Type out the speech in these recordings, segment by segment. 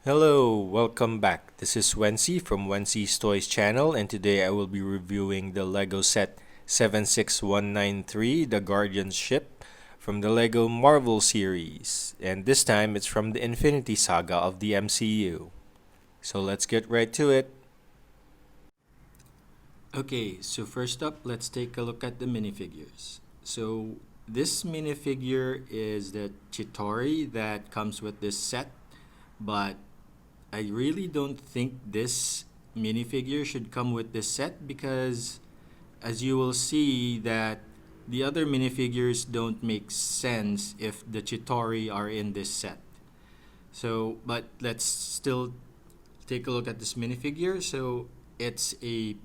Hello, welcome back. This is Wency from Wency's Toys channel, and today I will be reviewing the LEGO set 76193, the Guardian ship from the LEGO Marvel series. And this time it's from the Infinity Saga of the MCU. So let's get right to it. Okay, so first up, let's take a look at the minifigures. So this minifigure is the Chitauri that comes with this set, but I really don't think this minifigure should come with this set because as you will see that the other minifigures don't make sense if the Chitauri are in this set. So, but let's still take a look at this minifigure. So it's a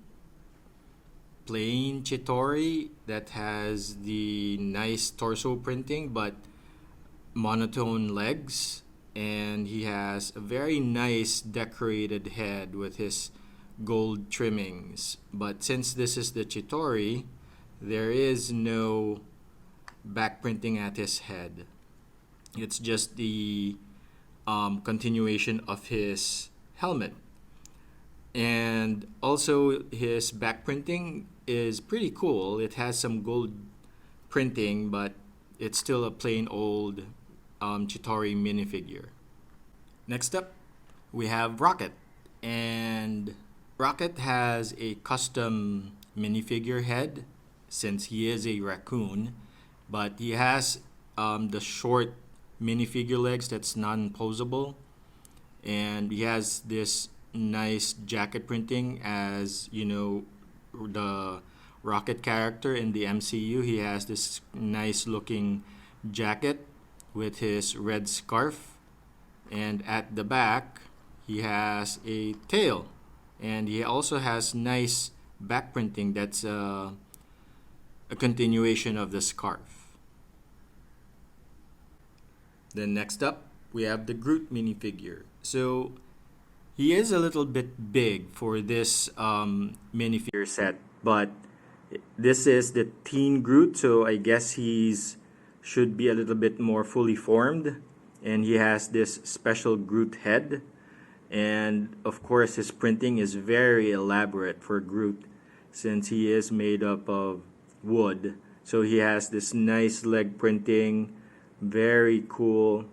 plain Chitauri that has the nice torso printing but monotone legs, and he has a very nice decorated head with his gold trimmings. But since this is the Chitauri, there is no back printing at his head. It's just the continuation of his helmet. And also his back printing is pretty cool. It has some gold printing, but it's still a plain old Chitauri minifigure. Next up, we have Rocket. And Rocket has a custom minifigure head since he is a raccoon, but he has the short minifigure legs that's non-posable, and he has this nice jacket printing as you know the Rocket character in the MCU. He has this nice looking jacket with his red scarf, and at the back he has a tail, and he also has nice back printing that's a continuation of the scarf. Then next up we have the Groot minifigure. So he is a little bit big for this minifigure set, but this is the teen Groot, so I guess he's should be a little bit more fully formed, and he has this special Groot head, and of course his printing is very elaborate for Groot since he is made up of wood. So he has this nice leg printing, very cool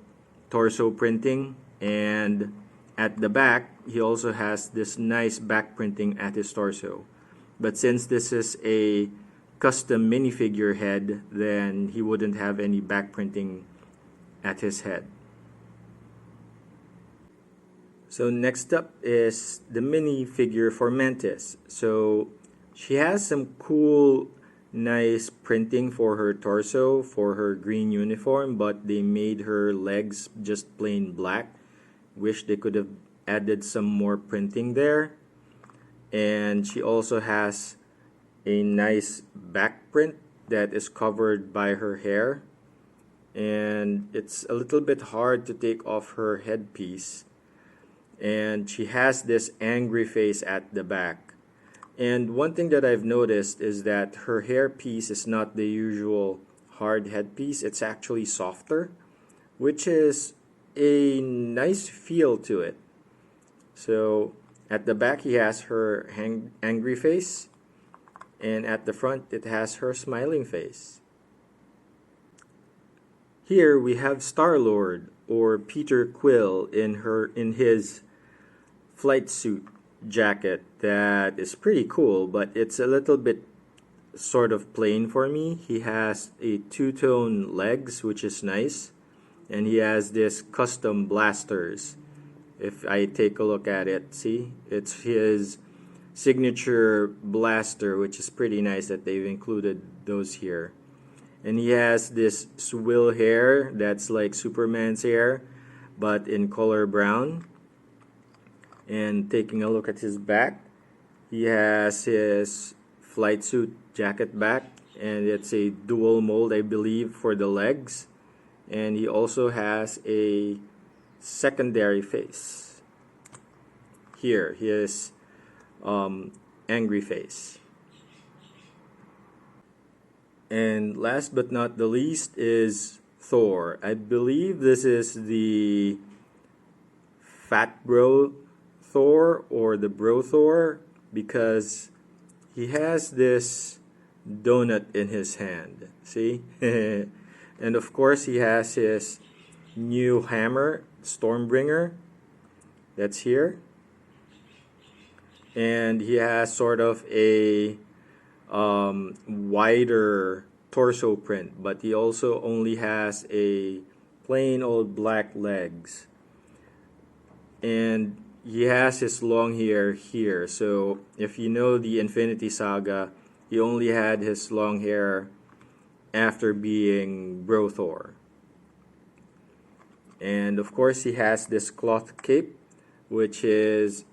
torso printing, and at the back he also has this nice back printing at his torso. But since this is a custom minifigure head, then he wouldn't have any back printing at his head. So next up is the minifigure for Mantis. So she has some cool, nice printing for her torso, for her green uniform, but they made her legs just plain black. Wish they could have added some more printing there. And she also has a nice back print that is covered by her hair, and it's a little bit hard to take off her headpiece, and she has this angry face at the back. And one thing that I've noticed is that her hair piece is not the usual hard headpiece, it's actually softer, which is a nice feel to it. So at the back he has her angry face, and at the front it has her smiling face. Here we have Star-Lord, or Peter Quill, in his flight suit jacket that is pretty cool, but it's a little bit sort of plain for me. He has a two-tone legs, which is nice, and he has this custom blasters. If I take a look at it, see, it's his signature blaster, which is pretty nice that they've included those here. And he has this swill hair that's like Superman's hair, but in color brown. And taking a look at his back, he has his flight suit jacket back, and it's a dual mold, I believe, for the legs. And he also has a secondary face. Here, his angry face. And last but not the least is Thor. I believe this is the Fat Bro Thor or the Bro Thor because he has this donut in his hand. See? And of course, he has his new hammer, Stormbringer, that's here. And he has sort of a wider torso print, but he also only has a plain old black legs. And he has his long hair here. So if you know the Infinity Saga, he only had his long hair after being Brothor. And of course, he has this cloth cape, which is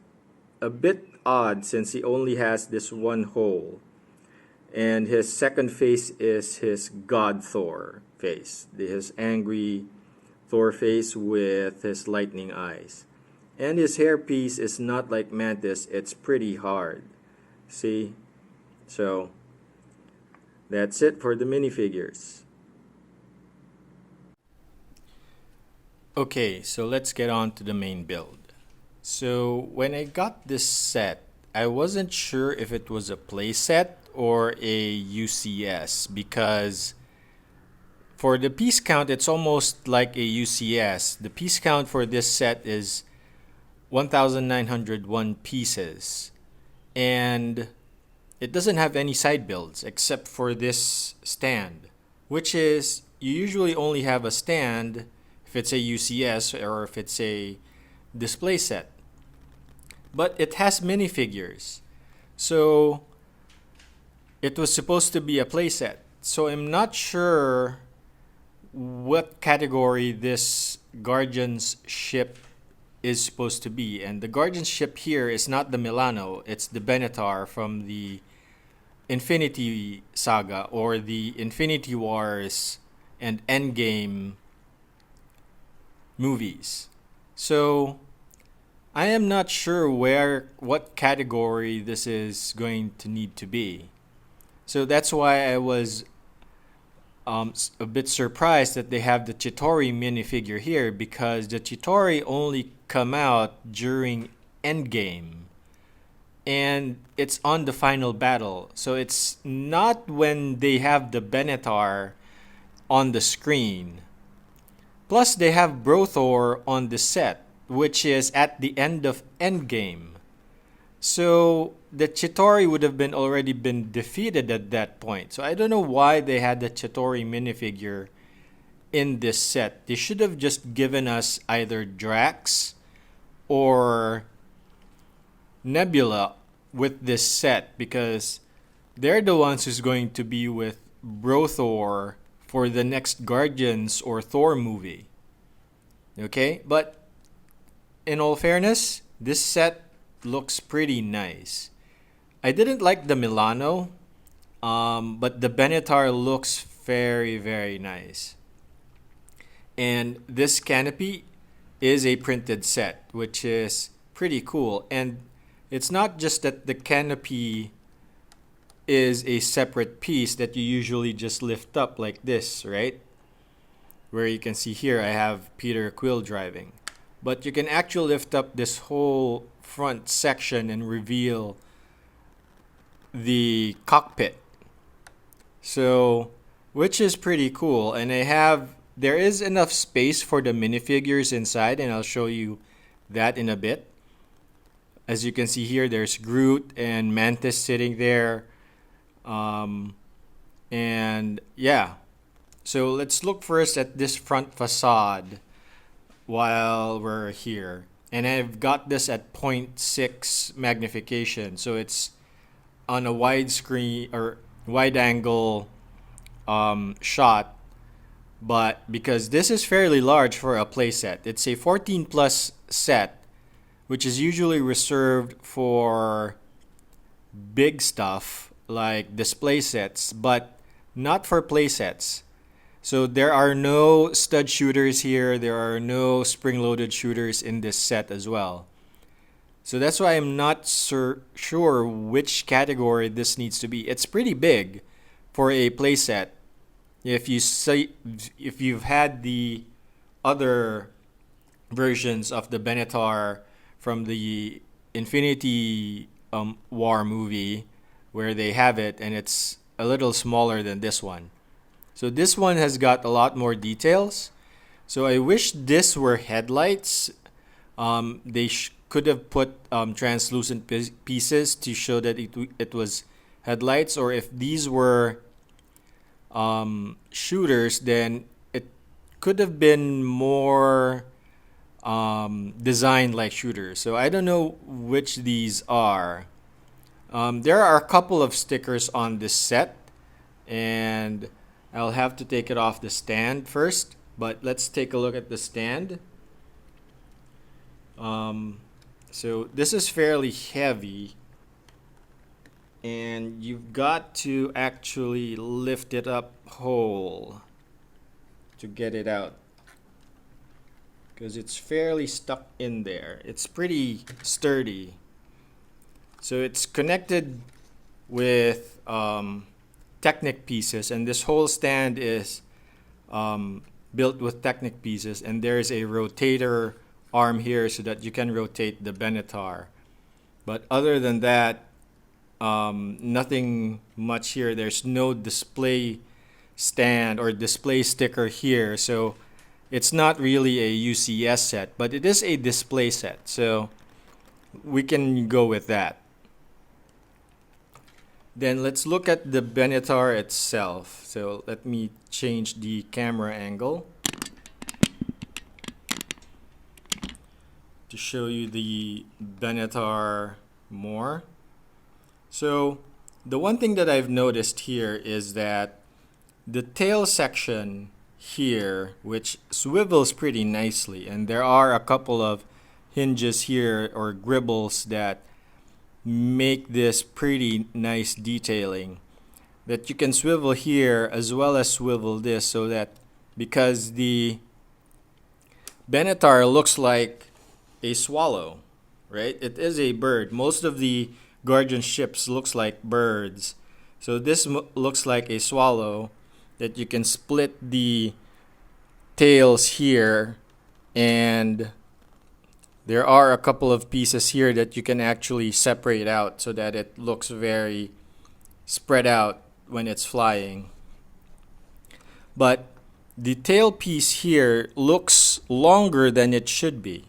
a bit odd since he only has this one hole. And his second face is his God Thor face, his angry Thor face with his lightning eyes. And his hairpiece is not like Mantis, it's pretty hard. See? So, that's it for the minifigures. Okay, so let's get on to the main build. So, when I got this set, I wasn't sure if it was a playset or a UCS because for the piece count, it's almost like a UCS. The piece count for this set is 1,901 pieces, and it doesn't have any side builds except for this stand, which is you usually only have a stand if it's a UCS or if it's a display set. But it has minifigures, so it was supposed to be a playset. So I'm not sure what category this Guardians ship is supposed to be. And the Guardians ship here is not the Milano, it's the Benetar from the Infinity Saga or the Infinity Wars and Endgame movies. So I am not sure what category this is going to need to be. So that's why I was a bit surprised that they have the Chitauri minifigure here because the Chitauri only come out during Endgame. And it's on the final battle. So it's not when they have the Benetar on the screen. Plus they have Brothor on the set, which is at the end of Endgame. So the Chitauri would have already been defeated at that point. So I don't know why they had the Chitauri minifigure in this set. They should have just given us either Drax or Nebula with this set because they're the ones who's going to be with Brothor for the next Guardians or Thor movie. Okay? But in all fairness, this set looks pretty nice. I didn't like the Milano, but the Benetar looks very, very nice. And this canopy is a printed set, which is pretty cool. And it's not just that the canopy is a separate piece that you usually just lift up like this, right? Where you can see here I have Peter Quill driving. But you can actually lift up this whole front section and reveal the cockpit. So, which is pretty cool. And there is enough space for the minifigures inside, and I'll show you that in a bit. As you can see here, there's Groot and Mantis sitting there. And yeah. So let's look first at this front facade while we're here. And I've got this at 0.6 magnification. So it's on a wide screen or wide angle shot. But because this is fairly large for a playset, it's a 14 plus set, which is usually reserved for big stuff like display sets, but not for playsets. So there are no stud shooters here. There are no spring-loaded shooters in this set as well. So that's why I'm not sure which category this needs to be. It's pretty big for a playset. If you've had the other versions of the Benetar from the Infinity War movie, where they have it, and it's a little smaller than this one. So this one has got a lot more details. So I wish this were headlights. They could have put translucent pieces to show that it was headlights, or if these were shooters, then it could have been more designed like shooters. So I don't know which these are. There are a couple of stickers on this set, and I'll have to take it off the stand first. But let's take a look at the stand. So this is fairly heavy, and you've got to actually lift it up whole to get it out, because it's fairly stuck in there. It's pretty sturdy. So it's connected with Technic pieces, and this whole stand is built with Technic pieces, and there's a rotator arm here so that you can rotate the Benetar. But other than that, nothing much here. There's no display stand or display sticker here, so it's not really a UCS set, but it is a display set, so we can go with that. Then let's look at the Benetar itself. So let me change the camera angle to show you the Benetar more. So the one thing that I've noticed here is that the tail section here, which swivels pretty nicely, and there are a couple of hinges here or gribbles that make this pretty nice detailing, that you can swivel here as well as swivel this, so that because the Benetar looks like a swallow, right? It is a bird. Most of the Guardian ships looks like birds, so this looks like a swallow, that you can split the tails here, and there are a couple of pieces here that you can actually separate out so that it looks very spread out when it's flying. But the tail piece here looks longer than it should be.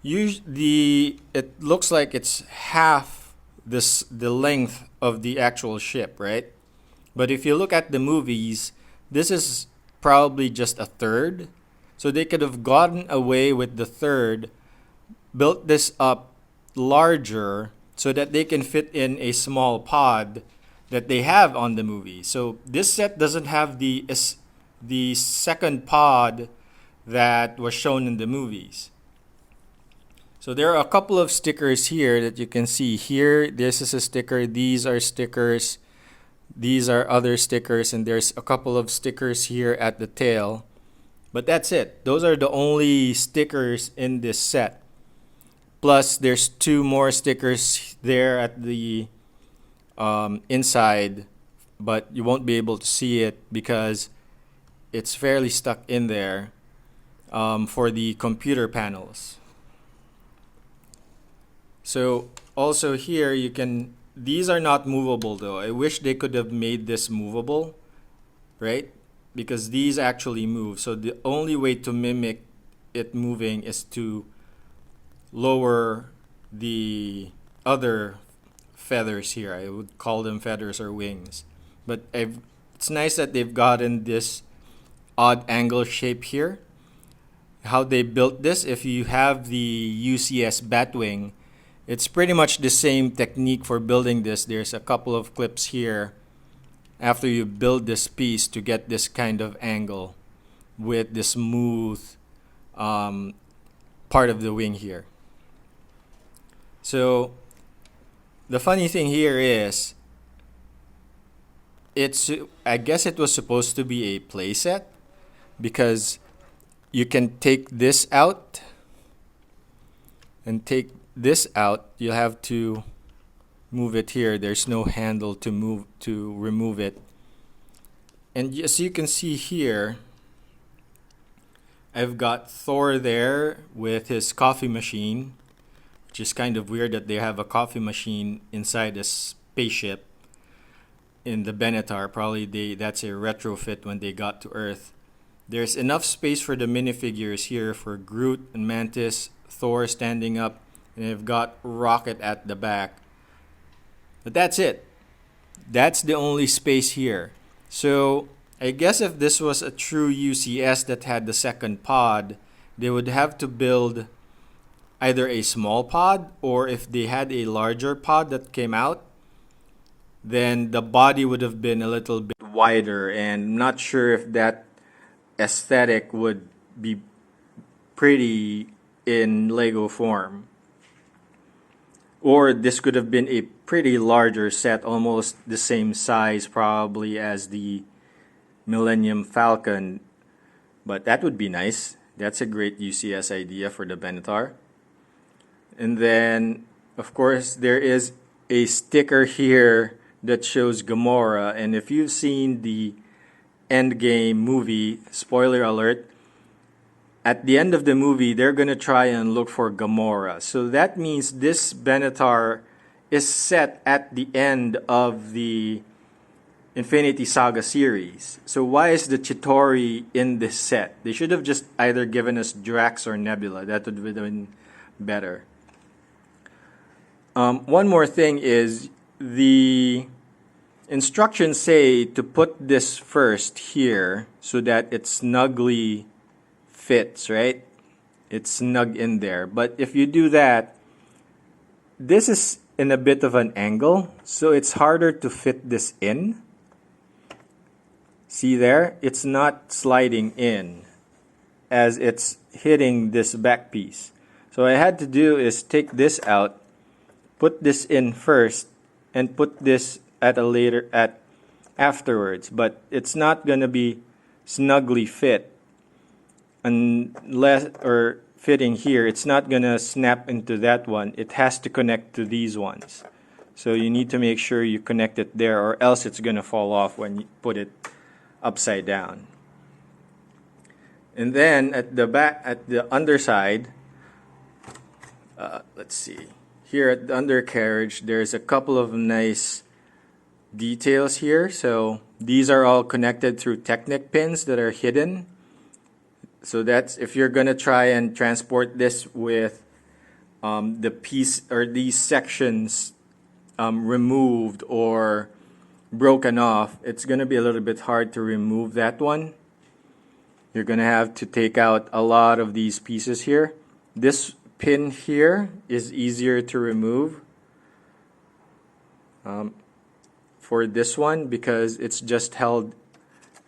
It looks like it's half the length of the actual ship, right? But if you look at the movies, this is probably just a third. So they could have gotten away with the third, built this up larger so that they can fit in a small pod that they have on the movie. So this set doesn't have the second pod that was shown in the movies. So there are a couple of stickers here that you can see here. This is a sticker. These are stickers. These are other stickers, and there's a couple of stickers here at the tail. But that's it. Those are the only stickers in this set. Plus, there's two more stickers there at the inside, but you won't be able to see it because it's fairly stuck in there for the computer panels. So also here you can, these are not movable though. I wish they could have made this movable, right? Because these actually move. So the only way to mimic it moving is to lower the other feathers here. I would call them feathers or wings. But it's nice that they've gotten this odd angle shape here. How they built this, if you have the UCS Batwing, it's pretty much the same technique for building this. There's a couple of clips here after you build this piece to get this kind of angle with the smooth part of the wing here. So the funny thing here is, I guess it was supposed to be a playset, because you can take this out and take this out. You'll have to move it here. There's no handle to remove it. And as you can see here, I've got Thor there with his coffee machine, which is kind of weird that they have a coffee machine inside a spaceship in the Benetar. Probably that's a retrofit when they got to Earth. There's enough space for the minifigures here for Groot and Mantis, Thor standing up, and they've got Rocket at the back. But that's it. That's the only space here. So I guess if this was a true UCS that had the second pod, they would have to build either a small pod, or if they had a larger pod that came out, then the body would have been a little bit wider, and I'm not sure if that aesthetic would be pretty in Lego form. Or this could have been a pretty larger set, almost the same size probably as the Millennium Falcon. But that would be nice. That's a great UCS idea for the Benetar. And then, of course, there is a sticker here that shows Gamora. And if you've seen the Endgame movie, spoiler alert, at the end of the movie, they're going to try and look for Gamora. So that means this Benetar is set at the end of the Infinity Saga series. So why is the Chitauri in this set? They should have just either given us Drax or Nebula. That would have been better. One more thing is the instructions say to put this first here so that it snugly fits, right? It's snug in there. But if you do that, this is in a bit of an angle, so it's harder to fit this in. See there? It's not sliding in as it's hitting this back piece. So what I had to do is take this out, put this in first, and put this afterwards. But it's not gonna be snugly fit unless, or fitting here, it's not gonna snap into that one. It has to connect to these ones. So you need to make sure you connect it there, or else it's gonna fall off when you put it upside down. And then at the back, at the underside, let's see. Here at the undercarriage, there's a couple of nice details here. So these are all connected through Technic pins that are hidden. So that's if you're gonna try and transport this with the piece or these sections removed or broken off, it's gonna be a little bit hard to remove that one. You're gonna have to take out a lot of these pieces here. This pin here is easier to remove for this one because it's just held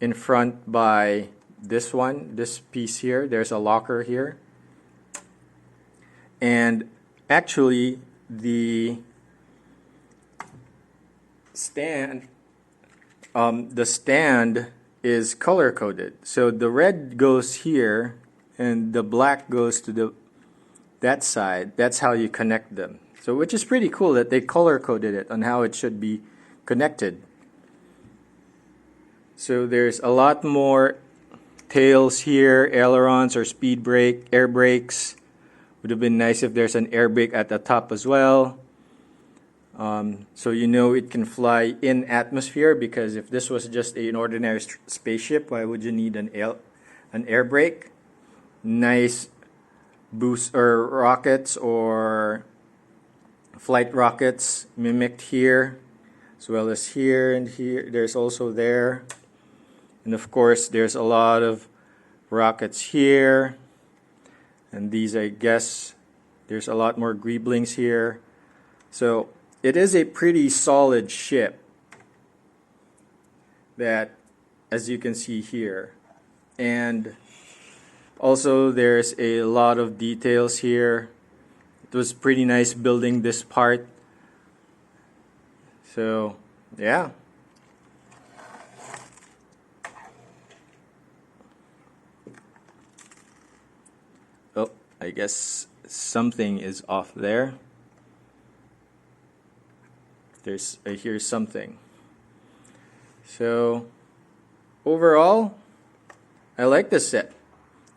in front by this one, this piece here. There's a locker here. And actually the stand is color coded. So the red goes here and the black goes to that side. That's how you connect them. So which is pretty cool that they color coded it on how it should be connected. So there's a lot more tails here, ailerons or speed brake, air brakes. Would have been nice if there's an air brake at the top as well. So you know it can fly in atmosphere, because if this was just an ordinary spaceship, why would you need an air brake? Nice boost or rockets or flight rockets mimicked here, as well as here and here. There's also there. And of course, there's a lot of rockets here. And these, I guess, there's a lot more greeblings here. So it is a pretty solid ship that, as you can see here. And also there's a lot of details here. It was pretty nice building this part. So yeah. Oh, I guess something is off there. I hear something. So overall, I like this set.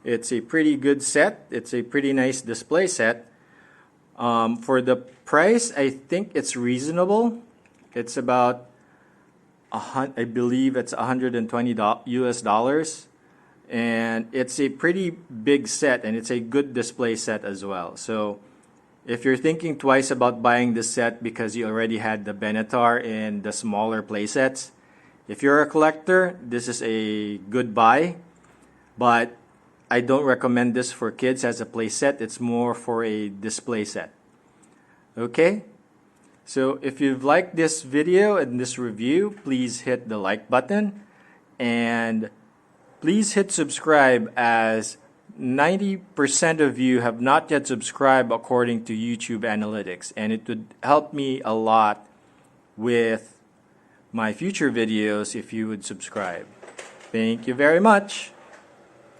It's a pretty good set. It's a pretty nice display set. For the price, I think it's reasonable. It's about I believe it's $120 US dollars, and it's a pretty big set, and it's a good display set as well. So if you're thinking twice about buying this set because you already had the Benetar and the smaller play sets, if you're a collector, this is a good buy. But I don't recommend this for kids as a play set. It's more for a display set. Okay? So if you've liked this video and this review, please hit the like button, and please hit subscribe, as 90% of you have not yet subscribed according to YouTube analytics, and it would help me a lot with my future videos if you would subscribe. Thank you very much.